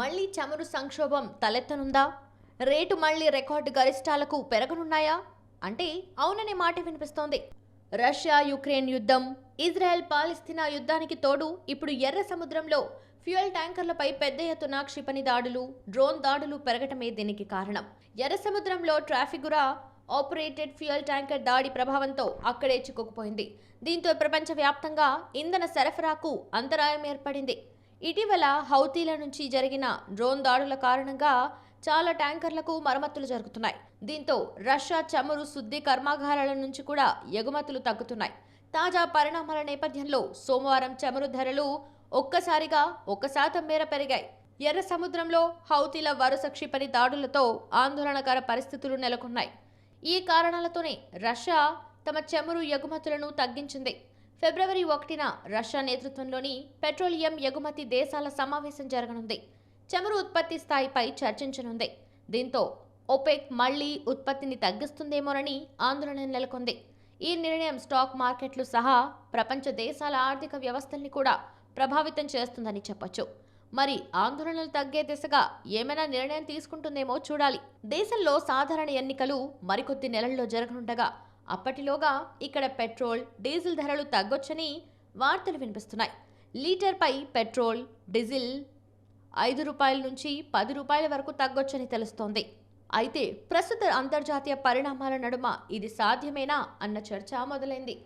మళ్లీ చమురు సంక్షోభం తలెత్తనుందా? రేటు మళ్లీ రికార్డు గరిష్టాలకు పెరగనున్నాయా? అంటే అవుననే మాట వినిపిస్తోంది. రష్యా యుక్రెయిన్ యుద్ధం, ఇజ్రాయెల్ పాలస్తీనా యుద్ధానికి తోడు ఇప్పుడు ఎర్ర సముద్రంలో ఫ్యూయల్ ట్యాంకర్లపై పెద్ద ఎత్తున క్షిపణి దాడులు, డ్రోన్ దాడులు పెరగటమే దీనికి కారణం. ఎర్ర సముద్రంలో ట్రాఫిగురా ఆపరేటెడ్ ఫ్యూయల్ ట్యాంకర్ దాడి ప్రభావంతో అక్కడే చిక్కుకుపోయింది. దీంతో ప్రపంచవ్యాప్తంగా ఇంధన సరఫరాకు అంతరాయం ఏర్పడింది. ఇటీవల హౌతీల నుంచి జరిగిన డ్రోన్ దాడుల కారణంగా చాలా ట్యాంకర్లకు మరమ్మతులు జరుగుతున్నాయి. దీంతో రష్యా చమురు శుద్ధి కర్మాగారాల నుంచి కూడా ఎగుమతులు తగ్గుతున్నాయి. తాజా పరిణామాల నేపథ్యంలో సోమవారం చమురు ధరలు ఒక్కసారిగా 1% మేర పెరిగాయి. ఎర్ర సముద్రంలో హౌతీల వరుస క్షిపణి దాడులతో ఆందోళనకర పరిస్థితులు నెలకొన్నాయి. ఈ కారణాలతోనే రష్యా తమ చమురు ఎగుమతులను తగ్గించింది. ఫిబ్రవరి 1న రష్యా నేతృత్వంలోని పెట్రోలియం ఎగుమతి దేశాల సమావేశం జరగనుంది. చమురు ఉత్పత్తి స్థాయిపై చర్చించనుంది. దీంతో ఒపెక్ మళ్లీ ఉత్పత్తిని తగ్గిస్తుందేమోనని ఆందోళన నెలకొంది. ఈ నిర్ణయం స్టాక్ మార్కెట్లు సహా ప్రపంచ దేశాల ఆర్థిక వ్యవస్థల్ని కూడా ప్రభావితం చేస్తుందని చెప్పొచ్చు. మరి ఆందోళనలు తగ్గే దిశగా ఏమైనా నిర్ణయం తీసుకుంటుందేమో చూడాలి. దేశంలో సాధారణ ఎన్నికలు మరికొద్ది నెలల్లో జరగనుండగా అప్పటిలోగా ఇక్కడ పెట్రోల్, డీజిల్ ధరలు తగ్గొచ్చని వార్తలు వినిపిస్తున్నాయి. లీటర్పై పెట్రోల్, డీజిల్ ₹5 నుంచి ₹10 వరకు తగ్గొచ్చని తెలుస్తోంది. అయితే ప్రస్తుత అంతర్జాతీయ పరిణామాల నడుమ ఇది సాధ్యమేనా అన్న చర్చ మొదలైంది.